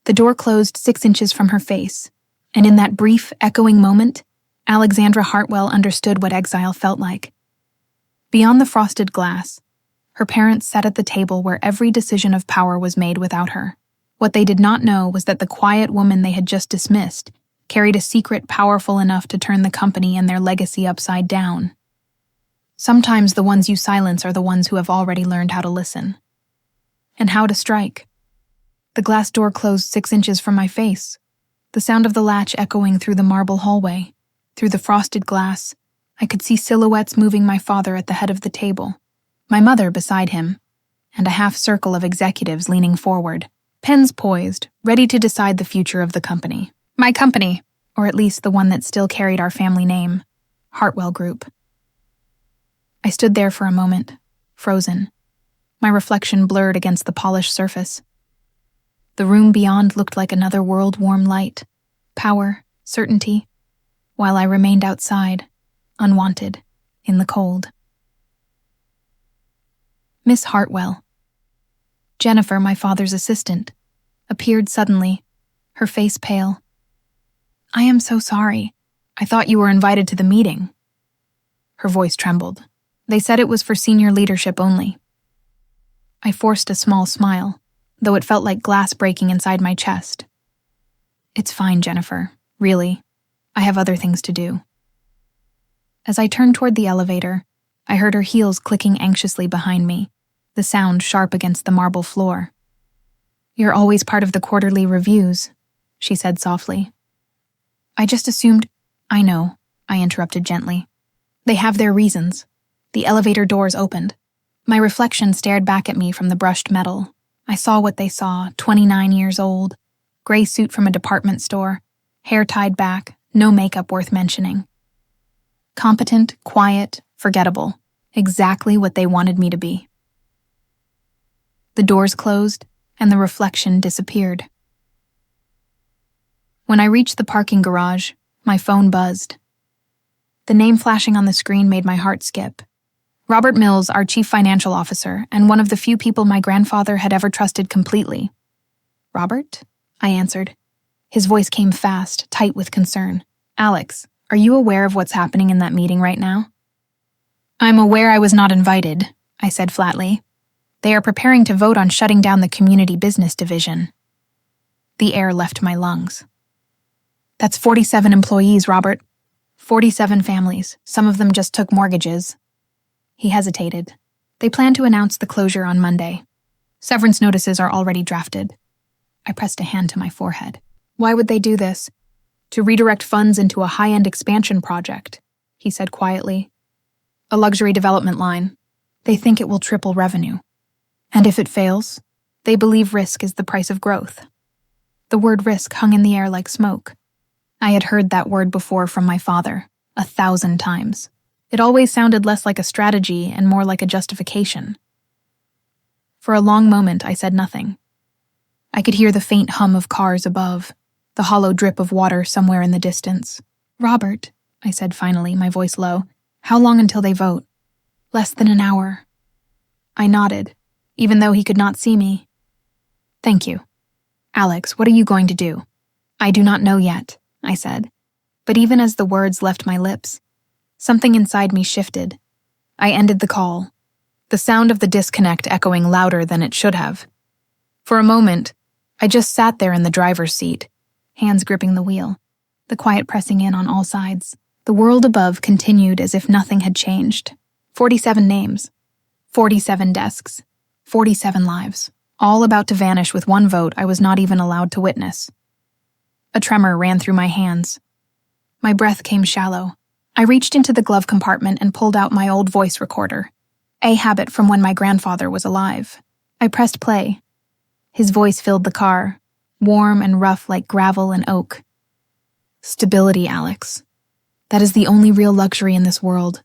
The door closed 6 inches from her face, and in that brief, echoing moment, Alexandra Hartwell understood what exile felt like. Beyond the frosted glass, her parents sat at the table where every decision of power was made without her. What they did not know was that the quiet woman they had just dismissed carried a secret powerful enough to turn the company and their legacy upside down. Sometimes the ones you silence are the ones who have already learned how to listen. And how to strike. The glass door closed 6 inches from my face, the sound of the latch echoing through the marble hallway. Through the frosted glass, I could see silhouettes moving: my father at the head of the table, my mother beside him, and a half circle of executives leaning forward, pens poised, ready to decide the future of the company. My company, or at least the one that still carried our family name, Hartwell Group. I stood there for a moment, frozen, my reflection blurred against the polished surface. The room beyond looked like another world: warm light, power, certainty, while I remained outside, unwanted, in the cold. Miss Hartwell, Jennifer, my father's assistant, appeared suddenly, her face pale. "I am so sorry. I thought you were invited to the meeting." Her voice trembled. "They said it was for senior leadership only." I forced a small smile, though it felt like glass breaking inside my chest. "It's fine, Jennifer. Really. I have other things to do." As I turned toward the elevator, I heard her heels clicking anxiously behind me, the sound sharp against the marble floor. "You're always part of the quarterly reviews," she said softly. "I just assumed—" "I know," I interrupted gently. "They have their reasons." The elevator doors opened. My reflection stared back at me from the brushed metal. I saw what they saw: 29 years old, gray suit from a department store, hair tied back, no makeup worth mentioning. Competent, quiet, forgettable. Exactly what they wanted me to be. The doors closed, and the reflection disappeared. When I reached the parking garage, my phone buzzed. The name flashing on the screen made my heart skip. Robert Mills, our chief financial officer, and one of the few people my grandfather had ever trusted completely. "Robert?" I answered. His voice came fast, tight with concern. "Alex, are you aware of what's happening in that meeting right now?" "I'm aware I was not invited," I said flatly. "They are preparing to vote on shutting down the community business division." The air left my lungs. "That's 47 employees, Robert. 47 families. Some of them just took mortgages." He hesitated. "They plan to announce the closure on Monday. Severance notices are already drafted." I pressed a hand to my forehead. "Why would they do this?" "To redirect funds into a high-end expansion project," he said quietly. "A luxury development line. They think it will triple revenue. And if it fails, they believe risk is the price of growth." The word risk hung in the air like smoke. I had heard that word before from my father, 1,000 times. It always sounded less like a strategy and more like a justification. For a long moment, I said nothing. I could hear the faint hum of cars above, the hollow drip of water somewhere in the distance. "Robert," I said finally, my voice low, "how long until they vote?" "Less than an hour." I nodded, even though he could not see me. "Thank you. Alex, what are you going to do?" "I do not know yet," I said. But even as the words left my lips, something inside me shifted. I ended the call, the sound of the disconnect echoing louder than it should have. For a moment, I just sat there in the driver's seat, hands gripping the wheel, the quiet pressing in on all sides. The world above continued as if nothing had changed. 47 names, 47 desks, 47 lives, all about to vanish with one vote I was not even allowed to witness. A tremor ran through my hands. My breath came shallow. I reached into the glove compartment and pulled out my old voice recorder, a habit from when my grandfather was alive. I pressed play. His voice filled the car, warm and rough like gravel and oak. "Stability, Alex. That is the only real luxury in this world.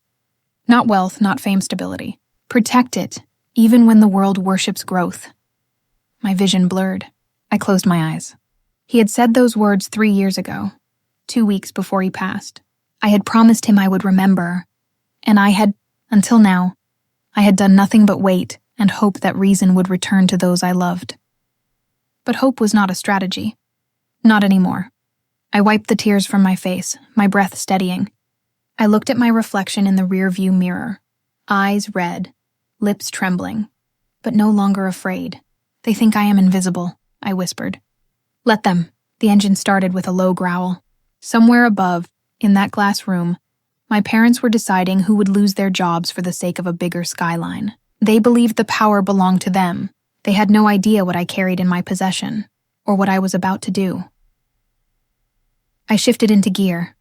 Not wealth, not fame stability. Protect it, even when the world worships growth." My vision blurred. I closed my eyes. He had said those words 3 years ago, 2 weeks before he passed. I had promised him I would remember, and until now, I had done nothing but wait and hope that reason would return to those I loved. But hope was not a strategy. Not anymore. I wiped the tears from my face, my breath steadying. I looked at my reflection in the rearview mirror, eyes red, lips trembling, but no longer afraid. They think I am invisible, I whispered. Let them. The engine started with a low growl. Somewhere above, in that glass room, my parents were deciding who would lose their jobs for the sake of a bigger skyline. They believed the power belonged to them. They had no idea what I carried in my possession, or what I was about to do. I shifted into gear,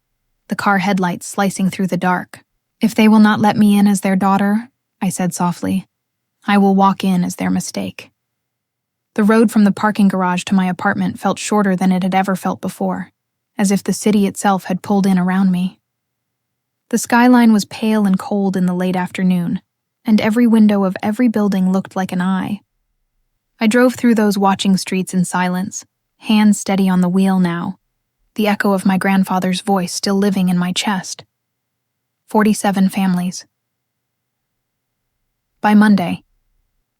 the car headlights slicing through the dark. If they will not let me in as their daughter, I said softly, I will walk in as their mistake. The road from the parking garage to my apartment felt shorter than it had ever felt before, as if the city itself had pulled in around me. The skyline was pale and cold in the late afternoon, and every window of every building looked like an eye. I drove through those watching streets in silence, hands steady on the wheel now, the echo of my grandfather's voice still living in my chest. 47 families. By Monday,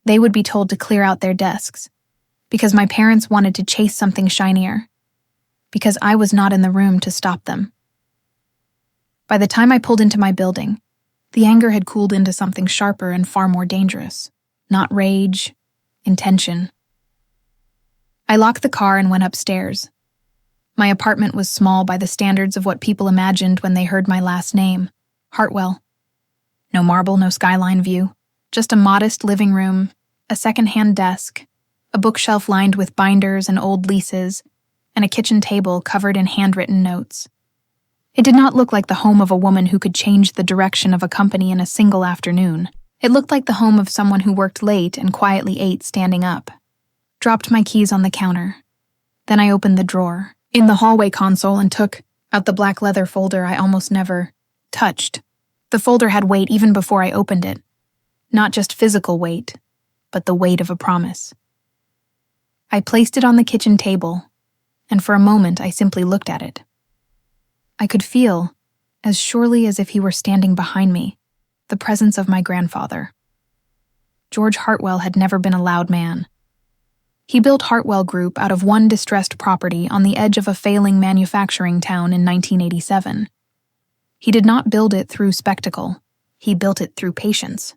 they would be told to clear out their desks, because my parents wanted to chase something shinier, because I was not in the room to stop them. By the time I pulled into my building, the anger had cooled into something sharper and far more dangerous. Not rage, intention. I locked the car and went upstairs. My apartment was small by the standards of what people imagined when they heard my last name, Hartwell. No marble, no skyline view, just a modest living room, a second-hand desk, a bookshelf lined with binders and old leases, and a kitchen table covered in handwritten notes. It did not look like the home of a woman who could change the direction of a company in a single afternoon. It looked like the home of someone who worked late and quietly ate standing up. Dropped my keys on the counter. Then I opened the drawer in the hallway console and took out the black leather folder I almost never touched. The folder had weight even before I opened it. Not just physical weight, but the weight of a promise. I placed it on the kitchen table, and for a moment I simply looked at it. I could feel, as surely as if he were standing behind me, the presence of my grandfather. George Hartwell had never been a loud man. He built Hartwell Group out of one distressed property on the edge of a failing manufacturing town in 1987. He did not build it through spectacle. He built it through patience.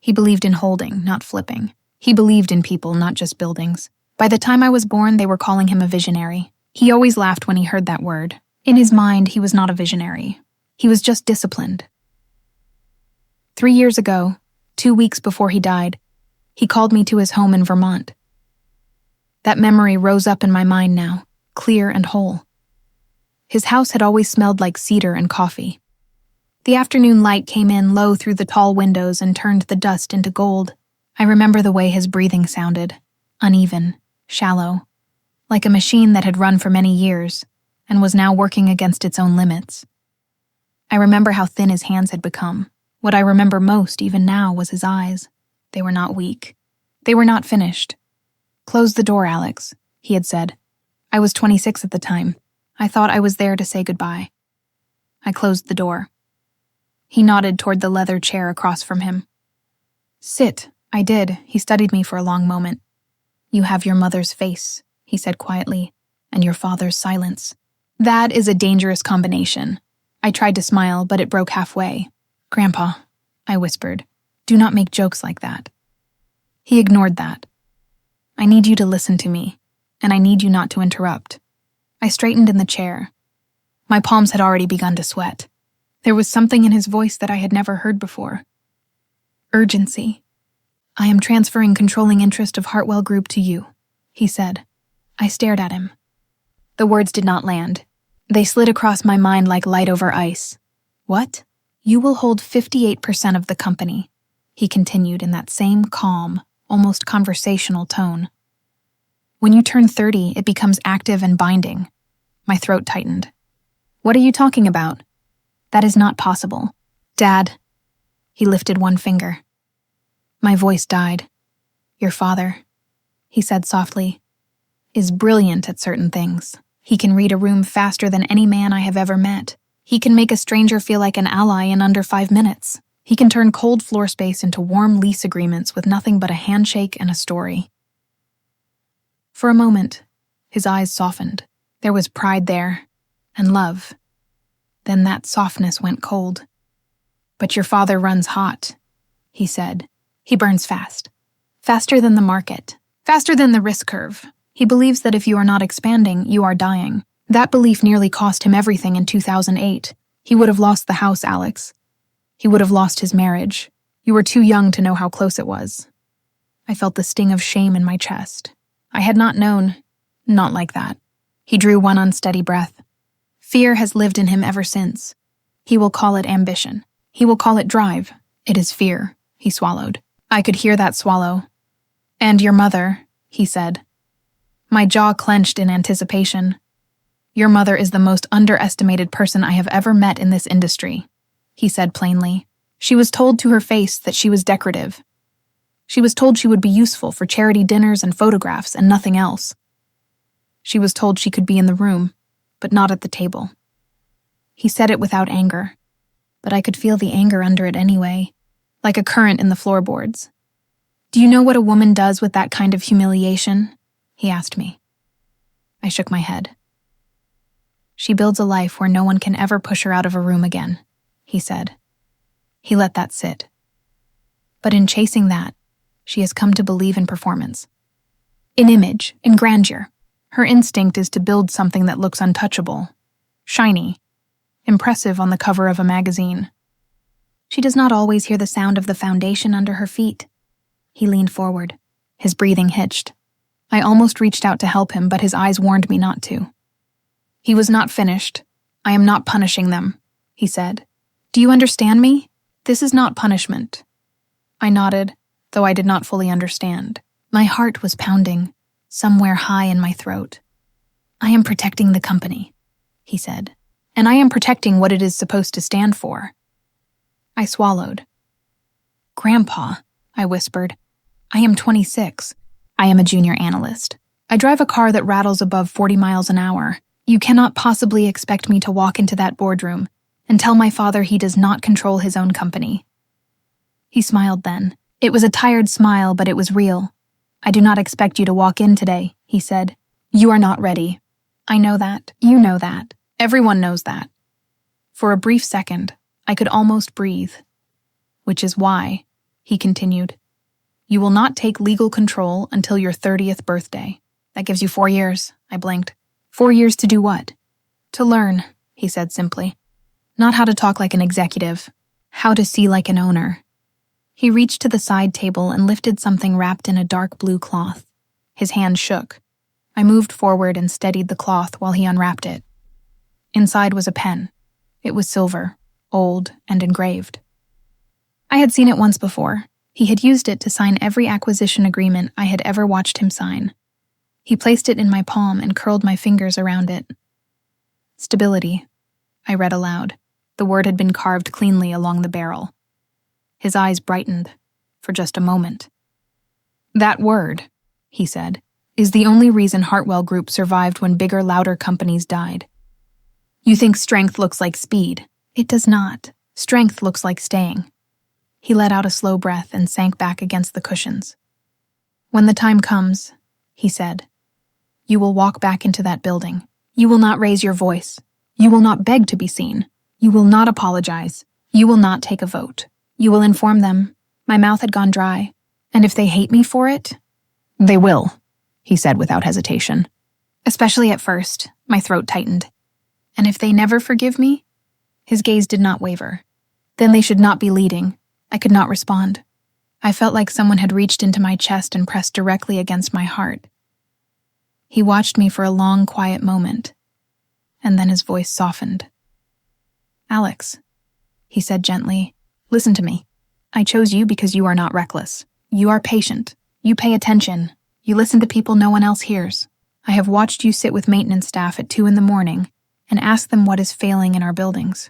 He believed in holding, not flipping. He believed in people, not just buildings. By the time I was born, they were calling him a visionary. He always laughed when he heard that word. In his mind, he was not a visionary. He was just disciplined. 3 years ago, 2 weeks before he died, he called me to his home in Vermont. That memory rose up in my mind now, clear and whole. His house had always smelled like cedar and coffee. The afternoon light came in low through the tall windows and turned the dust into gold. I remember the way his breathing sounded, uneven, shallow, like a machine that had run for many years and was now working against its own limits. I remember how thin his hands had become. What I remember most, even now, was his eyes. They were not weak. They were not finished. "Close the door, Alex," he had said. I was 26 at the time. I thought I was there to say goodbye. I closed the door. He nodded toward the leather chair across from him. "Sit." I did. He studied me for a long moment. "You have your mother's face," he said quietly, "and your father's silence. That is a dangerous combination." I tried to smile, but it broke halfway. "Grandpa," I whispered, "do not make jokes like that." He ignored that. "I need you to listen to me, and I need you not to interrupt." I straightened in the chair. My palms had already begun to sweat. There was something in his voice that I had never heard before. Urgency. "I am transferring controlling interest of Hartwell Group to you," he said. I stared at him. The words did not land. They slid across my mind like light over ice. "What?" "You will hold 58% of the company," he continued in that same calm, almost conversational tone. "When you turn 30, it becomes active and binding." My throat tightened. "What are you talking about?" "That is not possible." "Dad." He lifted one finger. My voice died. "Your father," he said softly, "is brilliant at certain things. He can read a room faster than any man I have ever met. He can make a stranger feel like an ally in under 5 minutes. He can turn cold floor space into warm lease agreements with nothing but a handshake and a story." For a moment, his eyes softened. There was pride there, and love. Then that softness went cold. "But your father runs hot," he said. "He burns fast. Faster than the market. Faster than the risk curve. He believes that if you are not expanding, you are dying. That belief nearly cost him everything in 2008. He would have lost the house, Alex. He would have lost his marriage. You were too young to know how close it was." I felt the sting of shame in my chest. I had not known. Not like that. He drew one unsteady breath. "Fear has lived in him ever since. He will call it ambition. He will call it drive. It is fear," he swallowed. I could hear that swallow. "And your mother," he said. My jaw clenched in anticipation. "Your mother is the most underestimated person I have ever met in this industry," he said plainly. "She was told to her face that she was decorative. She was told she would be useful for charity dinners and photographs and nothing else. She was told she could be in the room, but not at the table." He said it without anger, but I could feel the anger under it anyway, like a current in the floorboards. "Do you know what a woman does with that kind of humiliation?" he asked me. I shook my head. "She builds a life where no one can ever push her out of a room again," he said. He let that sit. "But in chasing that, she has come to believe in performance. In image, in grandeur. Her instinct is to build something that looks untouchable, shiny, impressive on the cover of a magazine. She does not always hear the sound of the foundation under her feet." He leaned forward. His breathing hitched. I almost reached out to help him, but his eyes warned me not to. He was not finished. "I am not punishing them," he said. "Do you understand me? This is not punishment." I nodded, though I did not fully understand. My heart was pounding, somewhere high in my throat. "I am protecting the company," he said, "and I am protecting what it is supposed to stand for." I swallowed. "Grandpa," I whispered, "I am 26. I am a junior analyst. I drive a car that rattles above 40 miles an hour. You cannot possibly expect me to walk into that boardroom and tell my father he does not control his own company." He smiled then. It was a tired smile, but it was real. "I do not expect you to walk in today," he said. "You are not ready. I know that. You know that. Everyone knows that." For a brief second, I could almost breathe. "Which is why," he continued, "you will not take legal control until your 30th birthday. That gives you 4 years, I blinked. 4 years to do what? To learn, he said simply. Not how to talk like an executive, how to see like an owner. He reached to the side table and lifted something wrapped in a dark blue cloth. His hand shook. I moved forward and steadied the cloth while he unwrapped it. Inside was a pen. It was silver, old, and engraved. I had seen it once before. He had used it to sign every acquisition agreement I had ever watched him sign. He placed it in my palm and curled my fingers around it. "Stability," I read aloud. The word had been carved cleanly along the barrel. His eyes brightened, for just a moment. "That word," he said, "is the only reason Hartwell Group survived when bigger, louder companies died. You think strength looks like speed. It does not. Strength looks like staying." He let out a slow breath and sank back against the cushions. "When the time comes," he said, "you will walk back into that building. You will not raise your voice. You will not beg to be seen. You will not apologize. You will not take a vote. You will inform them. My mouth had gone dry. And if they hate me for it, they will," he said without hesitation. "Especially at first," my throat tightened. "And if they never forgive me?" His gaze did not waver. "Then they should not be leading." I could not respond. I felt like someone had reached into my chest and pressed directly against my heart. He watched me for a long, quiet moment, and then his voice softened. "Alex," he said gently, "listen to me. I chose you because you are not reckless. You are patient. You pay attention. You listen to people no one else hears. I have watched you sit with maintenance staff at 2 a.m. and ask them what is failing in our buildings.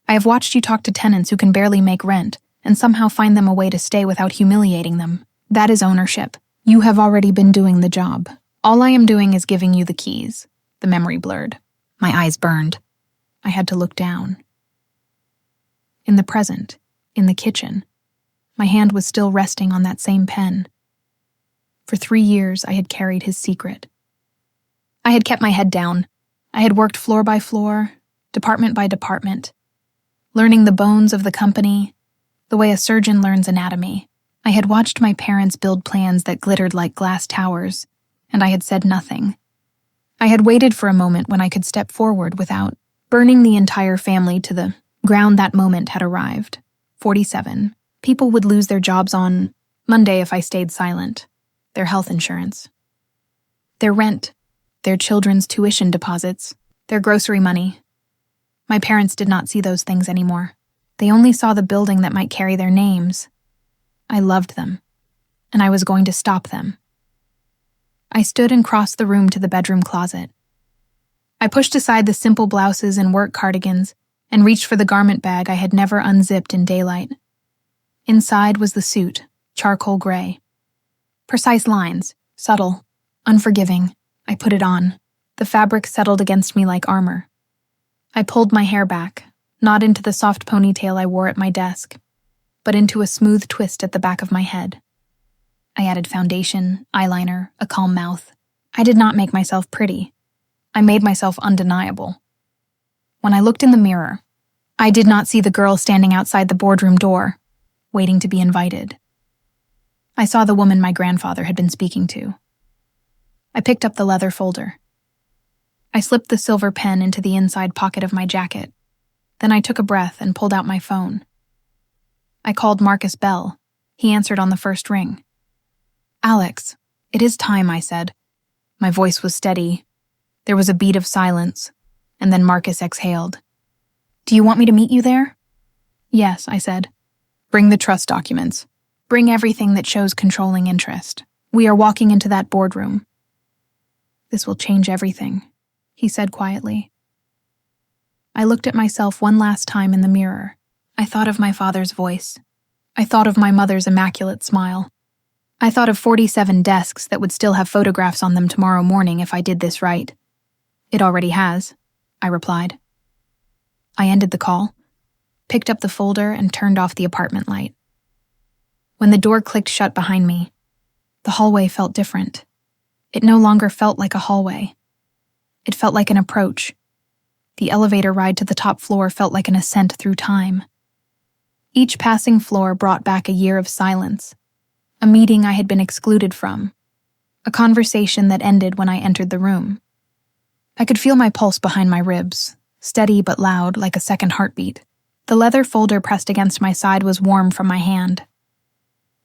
I have watched you talk to tenants who can barely make rent and somehow find them a way to stay without humiliating them. That is ownership. You have already been doing the job. All I am doing is giving you the keys." The memory blurred. My eyes burned. I had to look down. In the present, in the kitchen, my hand was still resting on that same pen. For 3 years, I had carried his secret. I had kept my head down. I had worked floor by floor, department by department, learning the bones of the company, the way a surgeon learns anatomy. I had watched my parents build plans that glittered like glass towers, and I had said nothing. I had waited for a moment when I could step forward without burning the entire family to the ground. That moment had arrived. 47. People would lose their jobs on Monday if I stayed silent. Their health insurance, their rent, their children's tuition deposits, their grocery money. My parents did not see those things anymore. They only saw the building that might carry their names. I loved them, and I was going to stop them. I stood and crossed the room to the bedroom closet. I pushed aside the simple blouses and work cardigans and reached for the garment bag I had never unzipped in daylight. Inside was the suit, charcoal gray. Precise lines, subtle, unforgiving. I put it on. The fabric settled against me like armor. I pulled my hair back, not into the soft ponytail I wore at my desk, but into a smooth twist at the back of my head. I added foundation, eyeliner, a calm mouth. I did not make myself pretty. I made myself undeniable. When I looked in the mirror, I did not see the girl standing outside the boardroom door, waiting to be invited. I saw the woman my grandfather had been speaking to. I picked up the leather folder. I slipped the silver pen into the inside pocket of my jacket. Then I took a breath and pulled out my phone. I called Marcus Bell. He answered on the first ring. "Alex, it is time," I said. My voice was steady. There was a beat of silence, and then Marcus exhaled. "Do you want me to meet you there?" "Yes," I said. "Bring the trust documents. Bring everything that shows controlling interest. We are walking into that boardroom." "This will change everything," he said quietly. I looked at myself one last time in the mirror. I thought of my father's voice. I thought of my mother's immaculate smile. I thought of 47 desks that would still have photographs on them tomorrow morning if I did this right. "It already has," I replied. I ended the call, picked up the folder, and turned off the apartment light. When the door clicked shut behind me, the hallway felt different. It no longer felt like a hallway. It felt like an approach. The elevator ride to the top floor felt like an ascent through time. Each passing floor brought back a year of silence, a meeting I had been excluded from, a conversation that ended when I entered the room. I could feel my pulse behind my ribs, steady but loud, like a second heartbeat. The leather folder pressed against my side was warm from my hand.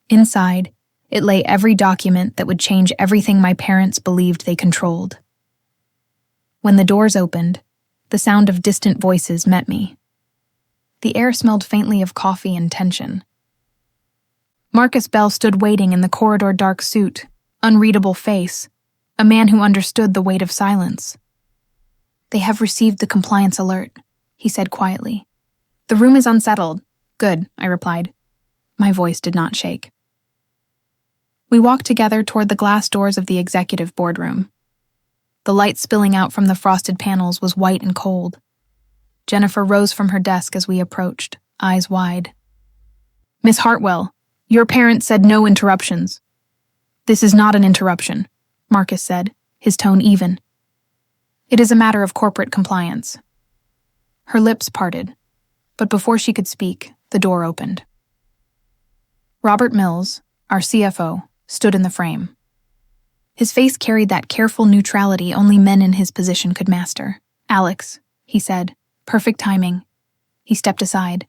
Inside, it lay every document that would change everything my parents believed they controlled. When the doors opened, the sound of distant voices met me. The air smelled faintly of coffee and tension. Marcus Bell stood waiting in the corridor dark suit, unreadable face, a man who understood the weight of silence. "They have received the compliance alert," he said quietly. "The room is unsettled." "Good," I replied. My voice did not shake. We walked together toward the glass doors of the executive boardroom. The light spilling out from the frosted panels was white and cold. Jennifer rose from her desk as we approached, eyes wide. "Miss Hartwell, your parents said no interruptions." "This is not an interruption," Marcus said, his tone even. "It is a matter of corporate compliance." Her lips parted, but before she could speak, the door opened. Robert Mills, our CFO, stood in the frame. His face carried that careful neutrality only men in his position could master. "Alex," he said, perfect timing. He stepped aside.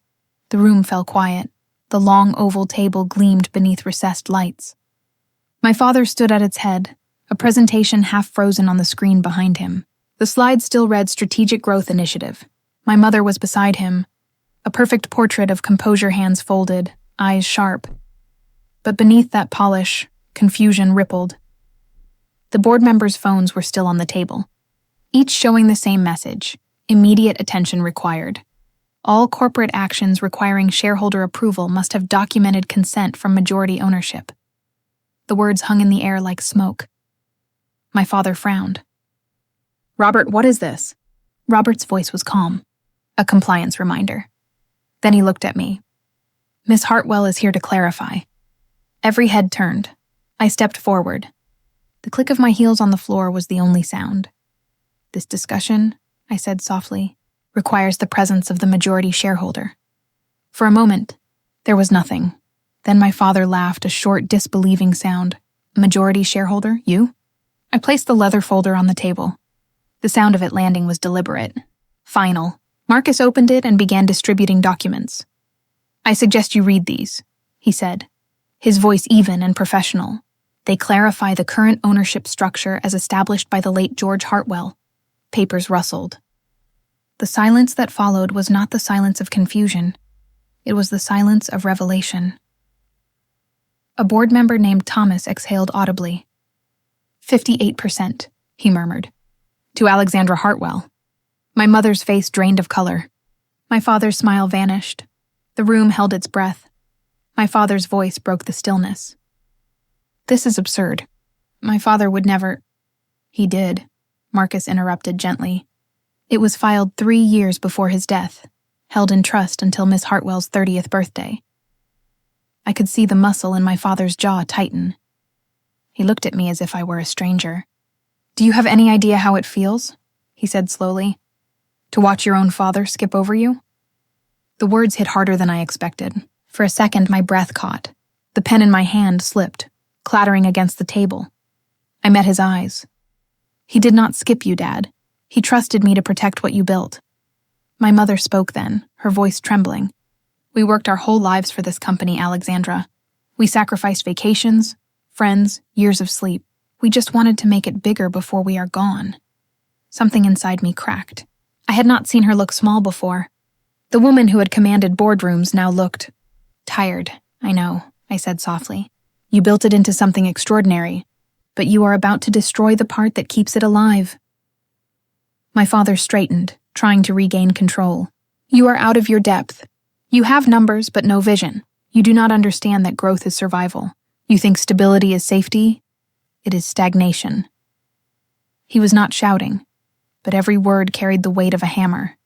The room fell quiet. The long oval table gleamed beneath recessed lights. My father stood at its head, a presentation half frozen on the screen behind him. The slide still read Strategic Growth Initiative. My mother was beside him, a perfect portrait of composure, hands folded, eyes sharp. But beneath that polish, confusion rippled. The board members' phones were still on the table, each showing the same message: immediate attention required. All corporate actions requiring shareholder approval must have documented consent from majority ownership. The words hung in the air like smoke. My father frowned. "Robert, what is this?" Robert's voice was calm, a compliance reminder. Then he looked at me. "Miss Hartwell is here to clarify." Every head turned. I stepped forward. The click of my heels on the floor was the only sound. "This discussion," I said softly, "requires the presence of the majority shareholder." For a moment, there was nothing. Then my father laughed, a short, disbelieving sound. "Majority shareholder? You?" I placed the leather folder on the table. The sound of it landing was deliberate. Final. Marcus opened it and began distributing documents. "I suggest you read these," he said, his voice even and professional. "They clarify the current ownership structure as established by the late George Hartwell." Papers rustled. The silence that followed was not the silence of confusion. It was the silence of revelation. A board member named Thomas exhaled audibly. 58%, he murmured. To Alexandra Hartwell. My mother's face drained of color. My father's smile vanished. The room held its breath. My father's voice broke the stillness. "This is absurd. My father would never—" "He did," Marcus interrupted gently. "It was filed 3 years before his death, held in trust until Miss Hartwell's 30th birthday. I could see the muscle in my father's jaw tighten. He looked at me as if I were a stranger. "Do you have any idea how it feels?" he said slowly. "To watch your own father skip over you?" The words hit harder than I expected. For a second, my breath caught. The pen in my hand slipped, clattering against the table. I met his eyes. "He did not skip you, Dad. He trusted me to protect what you built." My mother spoke then, her voice trembling. "We worked our whole lives for this company, Alexandra. We sacrificed vacations, friends, years of sleep. We just wanted to make it bigger before we are gone." Something inside me cracked. I had not seen her look small before. The woman who had commanded boardrooms now looked tired. "I know," I said softly. "You built it into something extraordinary, but you are about to destroy the part that keeps it alive." My father straightened, trying to regain control. "You are out of your depth. You have numbers but no vision. You do not understand that growth is survival. You think stability is safety. It is stagnation." He was not shouting, but every word carried the weight of a hammer.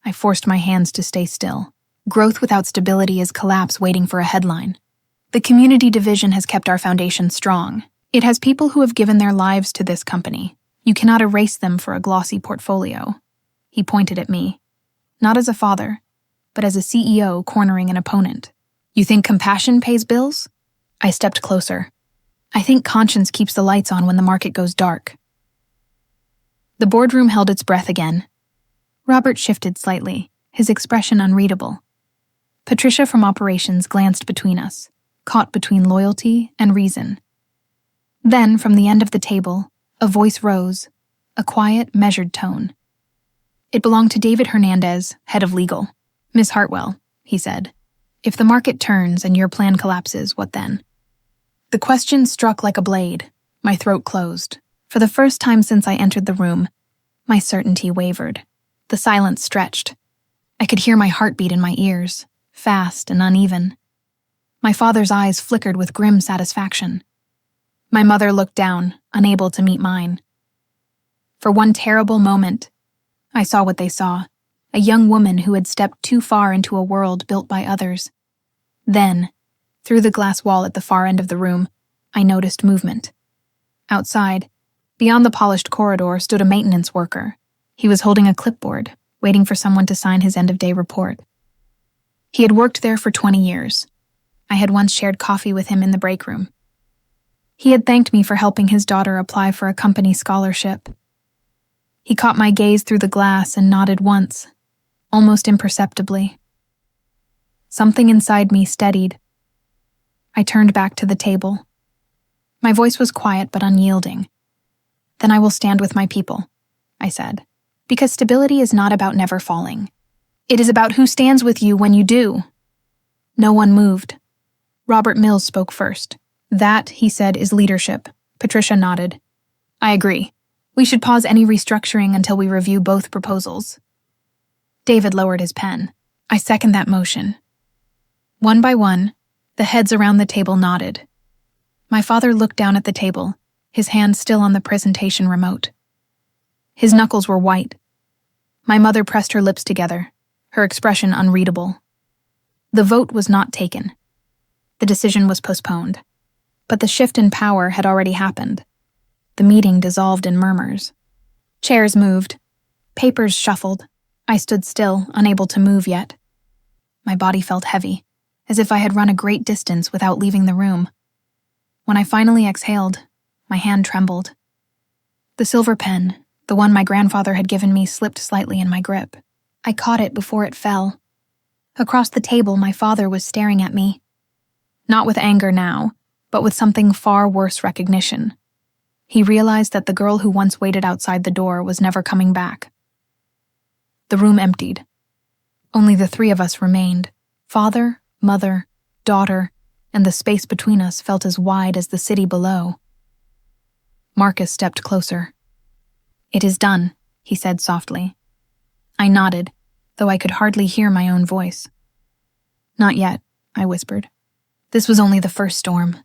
I forced my hands to stay still. Growth without stability is collapse waiting for a headline. The community division has kept our foundation strong. It has people who have given their lives to this company. You cannot erase them for a glossy portfolio. He pointed at me, not as a father, but as a CEO cornering an opponent. "You think compassion pays bills?" I stepped closer. "I think conscience keeps the lights on when the market goes dark." The boardroom held its breath again. Robert shifted slightly, his expression unreadable. Patricia from operations glanced between us, caught between loyalty and reason. Then, from the end of the table, a voice rose, a quiet, measured tone. It belonged to David Hernandez, head of legal. "Miss Hartwell," he said, "if the market turns and your plan collapses, what then?" The question struck like a blade. My throat closed. For the first time since I entered the room, my certainty wavered. The silence stretched. I could hear my heartbeat in my ears, fast and uneven. My father's eyes flickered with grim satisfaction. My mother looked down, unable to meet mine. For one terrible moment, I saw what they saw, a young woman who had stepped too far into a world built by others. Then, through the glass wall at the far end of the room, I noticed movement. Outside, beyond the polished corridor, stood a maintenance worker. He was holding a clipboard, waiting for someone to sign his end-of-day report. He had worked there for 20 years. I had once shared coffee with him in the break room. He had thanked me for helping his daughter apply for a company scholarship. He caught my gaze through the glass and nodded once, almost imperceptibly. Something inside me steadied. I turned back to the table. My voice was quiet but unyielding. "Then I will stand with my people," I said, "because stability is not about never falling. It is about who stands with you when you do." No one moved. Robert Mills spoke first. "That," he said, "is leadership." Patricia nodded. "I agree. We should pause any restructuring until we review both proposals." David lowered his pen. "I second that motion." One by one, the heads around the table nodded. My father looked down at the table, his hand still on the presentation remote. His knuckles were white. My mother pressed her lips together, her expression unreadable. The vote was not taken. The decision was postponed. But the shift in power had already happened. The meeting dissolved in murmurs. Chairs moved. Papers shuffled. I stood still, unable to move yet. My body felt heavy, as if I had run a great distance without leaving the room. When I finally exhaled, my hand trembled. The silver pen, the one my grandfather had given me, slipped slightly in my grip. I caught it before it fell. Across the table, my father was staring at me. Not with anger now, but with something far worse recognition. He realized that the girl who once waited outside the door was never coming back. The room emptied. Only the three of us remained. Father, mother, daughter, and the space between us felt as wide as the city below. Marcus stepped closer. "It is done," he said softly. I nodded, though I could hardly hear my own voice. "Not yet," I whispered. This was only the first storm.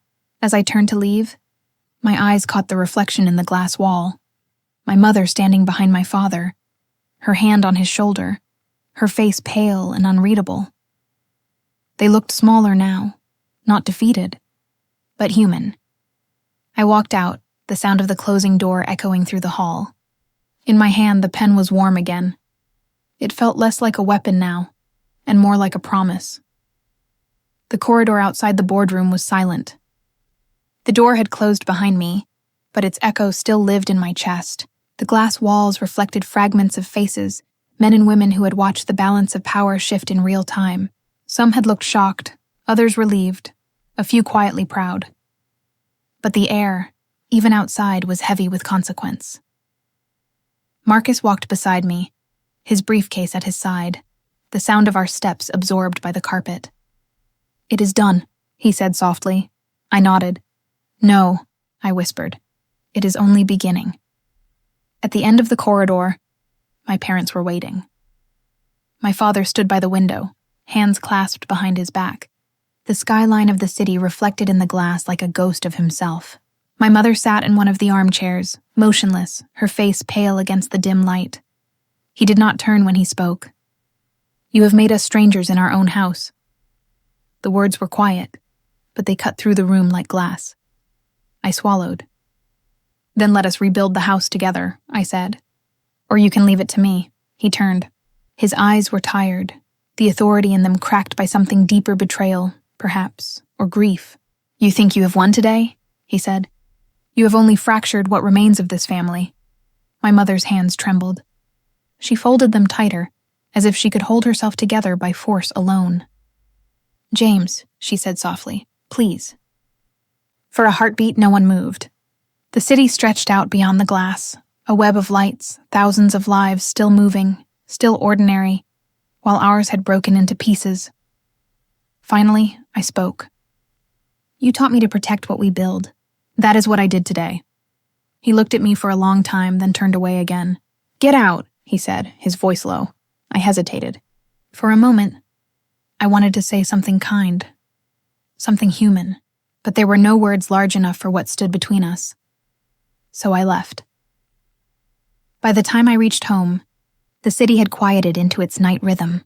As I turned to leave, my eyes caught the reflection in the glass wall. My mother standing behind my father, her hand on his shoulder, her face pale and unreadable. They looked smaller now, not defeated, but human. I walked out, the sound of the closing door echoing through the hall. In my hand, the pen was warm again. It felt less like a weapon now, and more like a promise. The corridor outside the boardroom was silent. The door had closed behind me, but its echo still lived in my chest. The glass walls reflected fragments of faces, men and women who had watched the balance of power shift in real time. Some had looked shocked, others relieved, a few quietly proud. But the air, even outside, was heavy with consequence. Marcus walked beside me, his briefcase at his side, the sound of our steps absorbed by the carpet. "It is done," he said softly. I nodded. "No," I whispered. "It is only beginning." At the end of the corridor, my parents were waiting. My father stood by the window, hands clasped behind his back. The skyline of the city reflected in the glass like a ghost of himself. My mother sat in one of the armchairs, motionless, her face pale against the dim light. He did not turn when he spoke. "You have made us strangers in our own house." The words were quiet, but they cut through the room like glass. I swallowed. "Then let us rebuild the house together," I said. "Or you can leave it to me." He turned. His eyes were tired, the authority in them cracked by something deeper: betrayal, perhaps, or grief. "You think you have won today?" he said. "You have only fractured what remains of this family." My mother's hands trembled. She folded them tighter, as if she could hold herself together by force alone. "James," she said softly, "please." For a heartbeat, no one moved. The city stretched out beyond the glass, a web of lights, thousands of lives still moving, still ordinary, while ours had broken into pieces. Finally, I spoke. "You taught me to protect what we build. That is what I did today." He looked at me for a long time, then turned away again. "Get out," he said, his voice low. I hesitated. For a moment, I wanted to say something kind, something human, but there were no words large enough for what stood between us. So I left. By the time I reached home, the city had quieted into its night rhythm,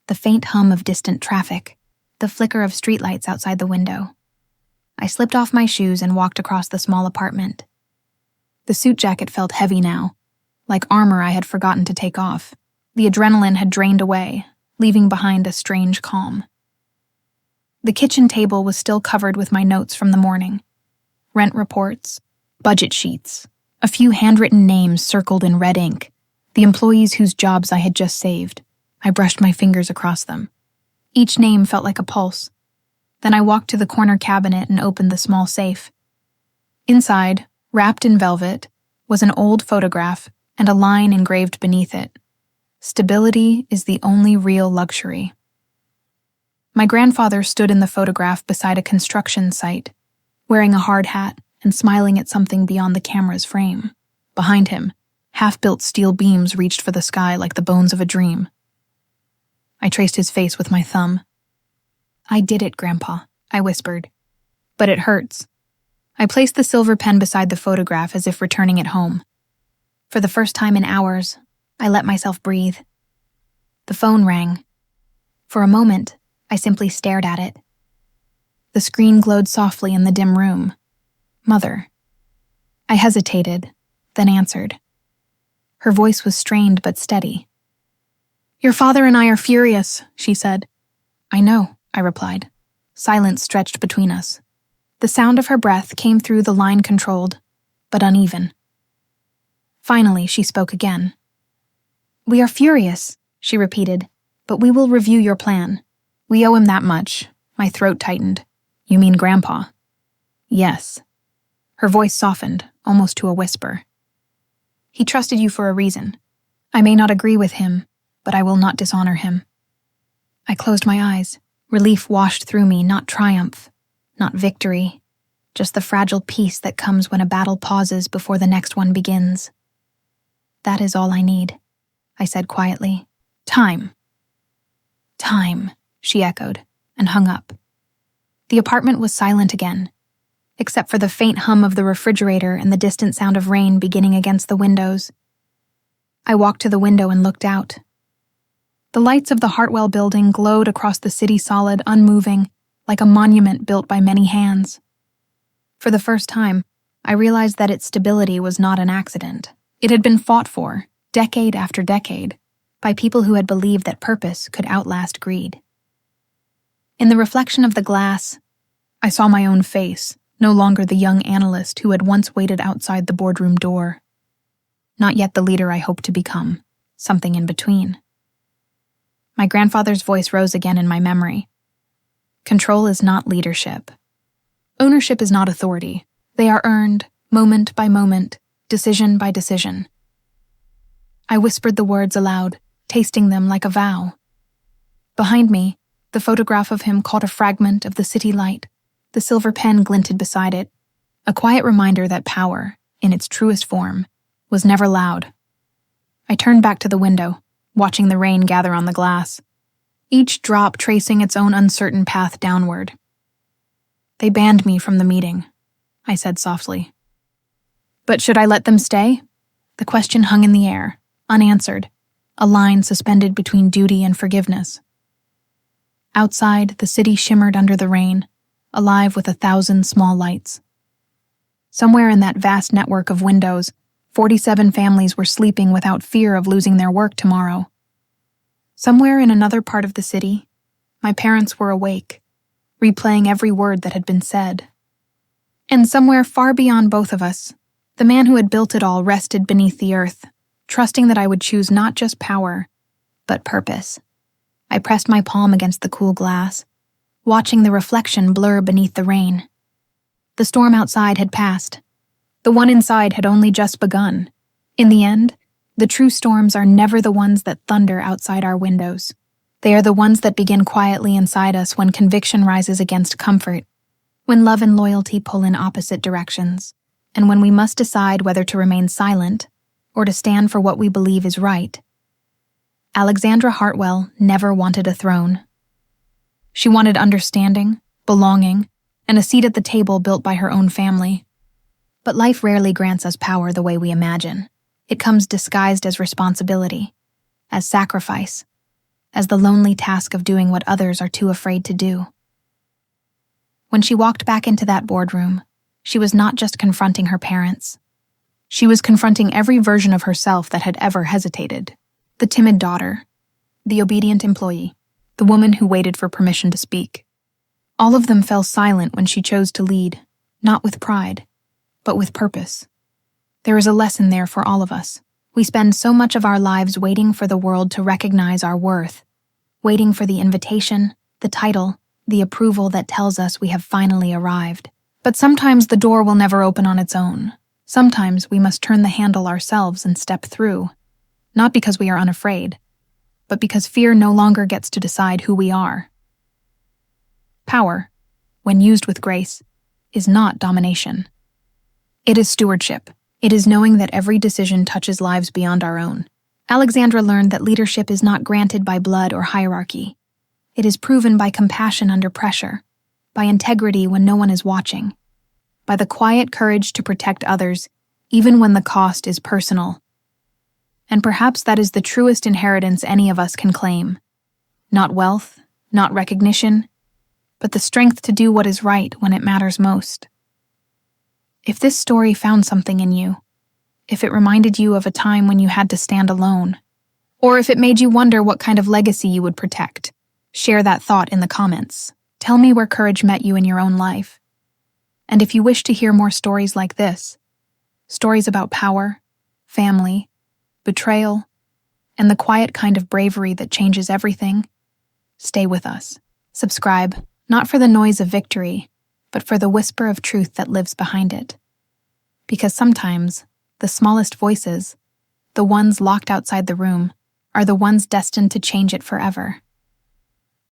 the faint hum of distant traffic, the flicker of streetlights outside the window. I slipped off my shoes and walked across the small apartment. The suit jacket felt heavy now, like armor I had forgotten to take off. The adrenaline had drained away, leaving behind a strange calm. The kitchen table was still covered with my notes from the morning. Rent reports, budget sheets, a few handwritten names circled in red ink, the employees whose jobs I had just saved. I brushed my fingers across them. Each name felt like a pulse. Then I walked to the corner cabinet and opened the small safe. Inside, wrapped in velvet, was an old photograph and a line engraved beneath it. "Stability is the only real luxury." My grandfather stood in the photograph beside a construction site, wearing a hard hat and smiling at something beyond the camera's frame. Behind him, half-built steel beams reached for the sky like the bones of a dream. I traced his face with my thumb. "I did it, Grandpa," I whispered. "But it hurts." I placed the silver pen beside the photograph as if returning it home. For the first time in hours, I let myself breathe. The phone rang. For a moment, I simply stared at it. The screen glowed softly in the dim room. Mother. I hesitated, then answered. Her voice was strained but steady. Your father and I are furious, she said. I know, I replied. Silence stretched between us. The sound of her breath came through the line-controlled, but uneven. Finally, she spoke again. We are furious, she repeated, but we will review your plan. We owe him that much. My throat tightened. You mean Grandpa? Yes. Her voice softened, almost to a whisper. He trusted you for a reason. I may not agree with him, but I will not dishonor him. I closed my eyes. Relief washed through me, not triumph, not victory, just the fragile peace that comes when a battle pauses before the next one begins. That is all I need, I said quietly. Time. Time, she echoed, and hung up. The apartment was silent again, except for the faint hum of the refrigerator and the distant sound of rain beginning against the windows. I walked to the window and looked out. The lights of the Hartwell building glowed across the city solid, unmoving, like a monument built by many hands. For the first time, I realized that its stability was not an accident. It had been fought for, decade after decade, by people who had believed that purpose could outlast greed. In the reflection of the glass, I saw my own face, no longer the young analyst who had once waited outside the boardroom door. Not yet the leader I hoped to become, something in between. My grandfather's voice rose again in my memory. Control is not leadership. Ownership is not authority. They are earned, moment by moment, decision by decision. I whispered the words aloud, tasting them like a vow. Behind me, the photograph of him caught a fragment of the city light. The silver pen glinted beside it, a quiet reminder that power, in its truest form, was never loud. I turned back to the window, watching the rain gather on the glass, each drop tracing its own uncertain path downward. They banned me from the meeting, I said softly. But should I let them stay? The question hung in the air, unanswered, a line suspended between duty and forgiveness. Outside, the city shimmered under the rain, alive with 1,000 small lights. Somewhere in that vast network of windows, 47 families were sleeping without fear of losing their work tomorrow. Somewhere in another part of the city, my parents were awake, replaying every word that had been said. And somewhere far beyond both of us, the man who had built it all rested beneath the earth, trusting that I would choose not just power, but purpose. I pressed my palm against the cool glass, watching the reflection blur beneath the rain. The storm outside had passed. The one inside had only just begun. In the end, the true storms are never the ones that thunder outside our windows. They are the ones that begin quietly inside us when conviction rises against comfort, when love and loyalty pull in opposite directions, and when we must decide whether to remain silent or to stand for what we believe is right. Alexandra Hartwell never wanted a throne. She wanted understanding, belonging, and a seat at the table built by her own family. But life rarely grants us power the way we imagine. It comes disguised as responsibility, as sacrifice, as the lonely task of doing what others are too afraid to do. When she walked back into that boardroom, she was not just confronting her parents. She was confronting every version of herself that had ever hesitated. The timid daughter, the obedient employee, the woman who waited for permission to speak. All of them fell silent when she chose to lead, not with pride, but with purpose. There is a lesson there for all of us. We spend so much of our lives waiting for the world to recognize our worth, waiting for the invitation, the title, the approval that tells us we have finally arrived. But sometimes the door will never open on its own. Sometimes we must turn the handle ourselves and step through, not because we are unafraid, but because fear no longer gets to decide who we are. Power, when used with grace, is not domination. It is stewardship. It is knowing that every decision touches lives beyond our own. Alexandra learned that leadership is not granted by blood or hierarchy. It is proven by compassion under pressure, by integrity when no one is watching, by the quiet courage to protect others, even when the cost is personal. And perhaps that is the truest inheritance any of us can claim. Not wealth, not recognition, but the strength to do what is right when it matters most. If this story found something in you, if it reminded you of a time when you had to stand alone, or if it made you wonder what kind of legacy you would protect, share that thought in the comments. Tell me where courage met you in your own life. And if you wish to hear more stories like this, stories about power, family, betrayal, and the quiet kind of bravery that changes everything, stay with us. Subscribe, not for the noise of victory, but for the whisper of truth that lives behind it. Because sometimes, the smallest voices, the ones locked outside the room, are the ones destined to change it forever.